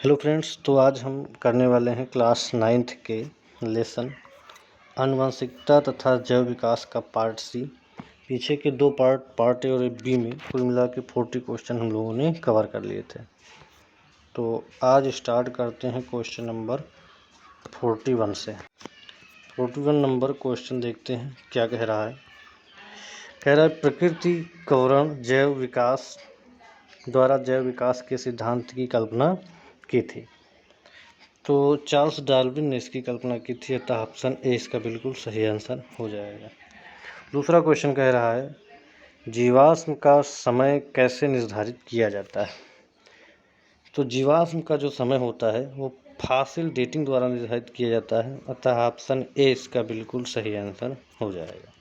Hello friends, तो आज हम करने वाले हैं क्लास 9th के लेसन आनुवंशिकता तथा जैव विकास का पार्ट सी। पीछे के दो पार्ट ए और बी में कुल मिला के 40 क्वेश्चन हम लोगों ने कवर कर लिए थे। तो आज स्टार्ट करते हैं क्वेश्चन नंबर 41 से। 41 नंबर क्वेश्चन देखते हैं क्या कह रहा है। कह रहा है प्रकृति कवरण जैव विकास द्वारा जैव विकास के सिद्धांत की कल्पना की थी। तो चार्ल्स डार्विन ने इसकी कल्पना की थी, अतः ऑप्शन ए इसका बिल्कुल सही आंसर हो जाएगा। दूसरा क्वेश्चन कह रहा है जीवाश्म का समय कैसे निर्धारित किया जाता है। तो जीवाश्म का जो समय होता है वो फॉसिल डेटिंग द्वारा निर्धारित किया जाता है, अतः ऑप्शन ए इसका बिल्कुल सही आंसर हो जाएगा।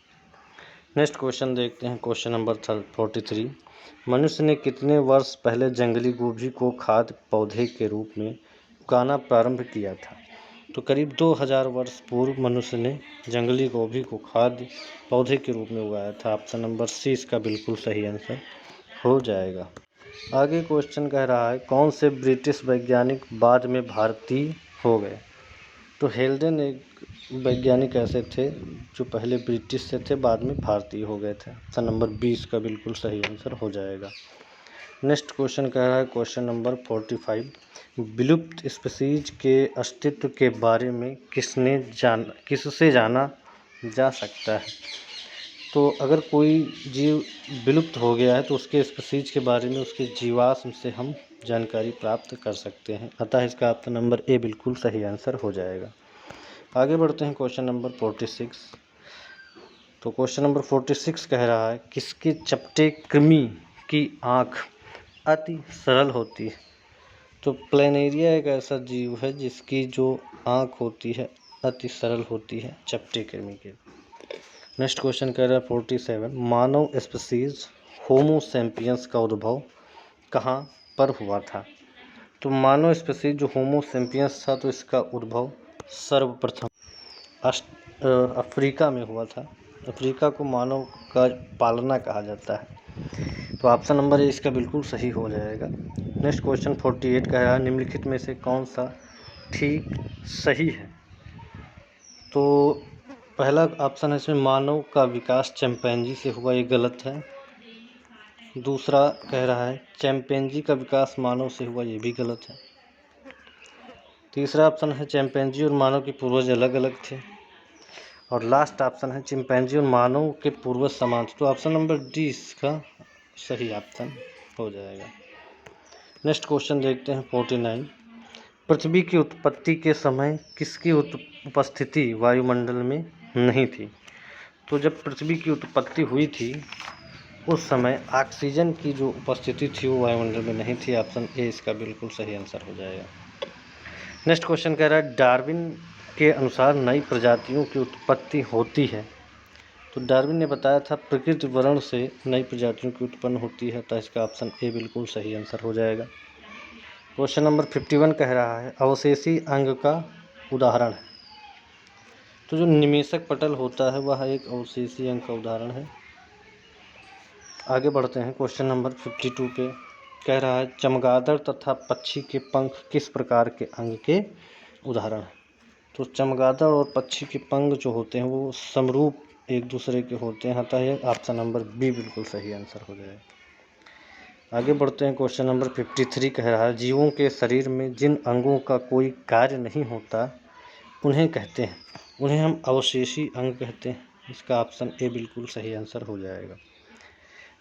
नेक्स्ट क्वेश्चन देखते हैं, क्वेश्चन नंबर 43। मनुष्य ने कितने वर्ष पहले जंगली गोभी को खाद्य पौधे के रूप में उगाना प्रारंभ किया था। तो करीब 2000 वर्ष पूर्व मनुष्य ने जंगली गोभी को खाद्य पौधे के रूप में उगाया था। ऑप्शन नंबर सी इसका बिल्कुल सही आंसर हो जाएगा। आगे क्वेश्चन कह रहा है कौन से ब्रिटिश वैज्ञानिक बाद में भारतीय हो गए। तो हेल्डेन एक वैज्ञानिक ऐसे थे जो पहले ब्रिटिश से थे, बाद में भारतीय हो गए थे। ऑप्शन नंबर 20 का बिल्कुल सही आंसर हो जाएगा। नेक्स्ट क्वेश्चन कह रहा है क्वेश्चन नंबर 45। विलुप्त स्पीशीज के अस्तित्व के बारे में किससे जाना जा सकता है। तो अगर कोई जीव विलुप्त हो गया है तो उसके स्पीशीज के बारे में उसके जीवाश्म से हम जानकारी प्राप्त कर सकते हैं, अतः इसका ऑप्शन नंबर ए बिल्कुल सही आंसर हो जाएगा। आगे बढ़ते हैं क्वेश्चन नंबर 46। तो क्वेश्चन नंबर 46 कह रहा है किसके चपटे कृमि की आँख अति सरल होती है। तो प्लेनेरिया एक ऐसा जीव है जिसकी जो आँख होती है अति सरल होती है चपटे कृमि के। नेक्स्ट क्वेश्चन कह रहा है 47। मानव स्पीशीज होमो सैपियंस का उद्भव कहाँ पर हुआ था। तो मानव स्पीशीज जो होमो सैपियंस था तो इसका उद्भव सर्वप्रथम अफ्रीका में हुआ था। अफ्रीका को मानव का पालना कहा जाता है, तो ऑप्शन नंबर ए इसका बिल्कुल सही हो जाएगा। नेक्स्ट क्वेश्चन 48 कह रहा है निम्नलिखित में से कौन सा ठीक सही है। तो पहला ऑप्शन है इसमें मानव का विकास चिंपैंजी से हुआ, ये गलत है। दूसरा कह रहा है चिंपैंजी का विकास मानव से हुआ, ये भी गलत है। तीसरा ऑप्शन है चिंपैंजी और मानव के पूर्वज अलग अलग थे। और लास्ट ऑप्शन है चिंपैंजी और मानव के पूर्वज समान थे, तो ऑप्शन नंबर डी इसका सही ऑप्शन हो जाएगा। नेक्स्ट क्वेश्चन देखते हैं 49। पृथ्वी की उत्पत्ति के समय किसकी उपस्थिति वायुमंडल में नहीं थी। तो जब पृथ्वी की उत्पत्ति हुई थी उस समय ऑक्सीजन की जो उपस्थिति थी वो वायुमंडल में नहीं थी। ऑप्शन ए इसका बिल्कुल सही आंसर हो जाएगा। नेक्स्ट क्वेश्चन कह रहा है डार्विन के अनुसार नई प्रजातियों की उत्पत्ति होती है। तो डार्विन ने बताया था प्रकृति वर्ण से नई प्रजातियों की उत्पन्न होती है, तो इसका ऑप्शन ए बिल्कुल सही आंसर हो जाएगा। क्वेश्चन नंबर 51 कह रहा है अवशेषी अंग का उदाहरण है। तो जो निमेशक पटल होता है वह एक अवशेषी अंग का उदाहरण है। आगे बढ़ते हैं क्वेश्चन नंबर 52 पे। कह रहा है चमगादड़ तथा पक्षी के पंख किस प्रकार के अंग के उदाहरण हैं। तो चमगादड़ और पक्षी के पंख जो होते हैं वो समरूप एक दूसरे के होते हैं, अतः यह ऑप्शन नंबर बी बिल्कुल सही आंसर हो जाएगा। आगे बढ़ते हैं क्वेश्चन नंबर 53 कह रहा है जीवों के शरीर में जिन अंगों का कोई कार्य नहीं होता उन्हें कहते हैं, उन्हें हम अवशेषी अंग कहते हैं। इसका ऑप्शन ए बिल्कुल सही आंसर हो जाएगा।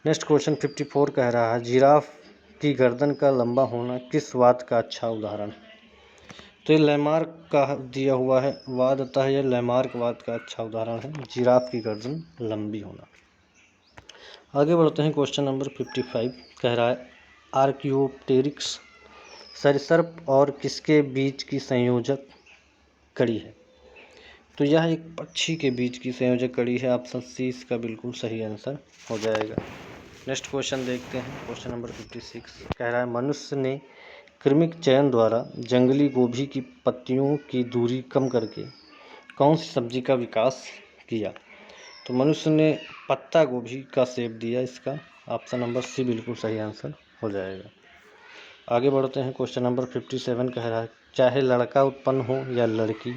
नेक्स्ट क्वेश्चन 54 कह रहा है जिराफ की गर्दन का लंबा होना किस वाद का अच्छा उदाहरण है। तो ये लैमार्क का दिया हुआ है वाद, अतः यह लैमार्क वाद का अच्छा उदाहरण है, जिराफ की गर्दन लंबी होना। आगे बढ़ते हैं क्वेश्चन नंबर 55 कह रहा है आर्कियोप्टेरिक्स सरीसृप और किसके बीच की संयोजक कड़ी है। तो यह एक पक्षी के बीच की संयोजक कड़ी है। ऑप्शन सी इसका बिल्कुल सही आंसर हो जाएगा। नेक्स्ट क्वेश्चन देखते हैं क्वेश्चन नंबर 56 कह रहा है मनुष्य ने कृमिक चयन द्वारा जंगली गोभी की पत्तियों की दूरी कम करके कौन सी सब्जी का विकास किया। तो मनुष्य ने पत्ता गोभी का सेव दिया, इसका ऑप्शन नंबर सी बिल्कुल सही आंसर हो जाएगा। आगे बढ़ते हैं। क्वेश्चन नंबर 57 कह रहा है, चाहे लड़का उत्पन्न हो या लड़की,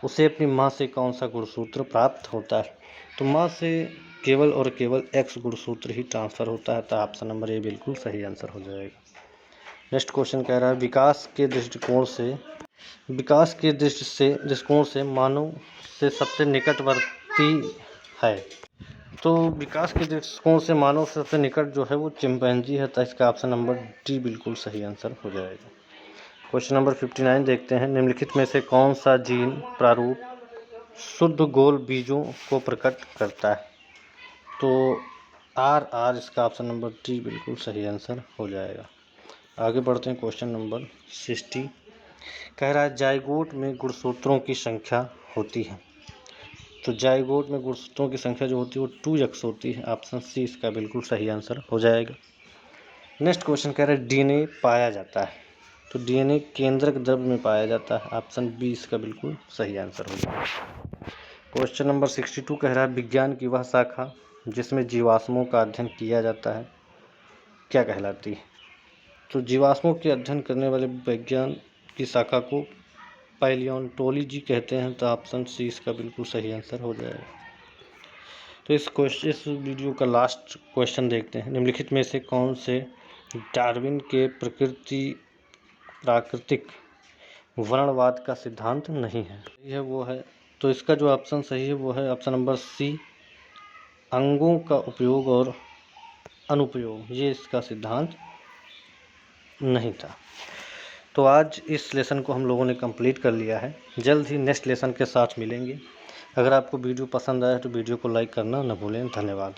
उसे अपनी माँ से कौन सा गुणसूत्र प्राप्त होता है? तो माँ से केवल और केवल X गुणसूत्र ही ट्रांसफ़र होता है। तो ऑप्शन नंबर ए बिल्कुल सही आंसर हो जाएगा। नेक्स्ट क्वेश्चन कह रहा है, विकास के दृष्टिकोण से मानव से सबसे निकटवर्ती है। तो विकास के दृष्टिकोण से मानव से सबसे निकट जो है वो चिंपैंजी है। तो इसका ऑप्शन नंबर डी बिल्कुल सही आंसर हो जाएगा। क्वेश्चन नंबर 59 देखते हैं, निम्नलिखित में से कौन सा जीन प्रारूप शुद्ध गोल बीजों को प्रकट करता है? तो RR इसका ऑप्शन नंबर डी बिल्कुल सही आंसर हो जाएगा। आगे बढ़ते हैं। क्वेश्चन नंबर 60 कह रहा है, जाइगोट में गुणसूत्रों की संख्या होती है। तो जाइगोट में गुणसूत्रों की संख्या जो होती है वो 2x होती है। ऑप्शन सी इसका बिल्कुल सही आंसर हो जाएगा। नेक्स्ट क्वेश्चन कह रहा है, DNA पाया जाता है। तो DNA केंद्रक द्रव्य में पाया जाता है। ऑप्शन बी इसका बिल्कुल सही आंसर हो जाएगा। क्वेश्चन नंबर 62 कह रहा है, विज्ञान की वह शाखा जिसमें जीवाश्मों का अध्ययन किया जाता है क्या कहलाती है? तो जीवाश्मों के अध्ययन करने वाले विज्ञान की शाखा को पैलियोंटोलॉजी कहते हैं। तो ऑप्शन सी इसका बिल्कुल सही आंसर हो जाएगा। तो इस वीडियो का लास्ट क्वेश्चन देखते हैं, निम्नलिखित में से कौन से डार्विन के प्राकृतिक वर्णवाद का सिद्धांत नहीं है? यह वो है, तो इसका जो ऑप्शन सही है वो है ऑप्शन नंबर सी, अंगों का उपयोग और अनुपयोग, ये इसका सिद्धांत नहीं था। तो आज इस लेसन को हम लोगों ने कंप्लीट कर लिया है। जल्द ही नेक्स्ट लेसन के साथ मिलेंगे। अगर आपको वीडियो पसंद आया तो वीडियो को लाइक करना न भूलें। धन्यवाद।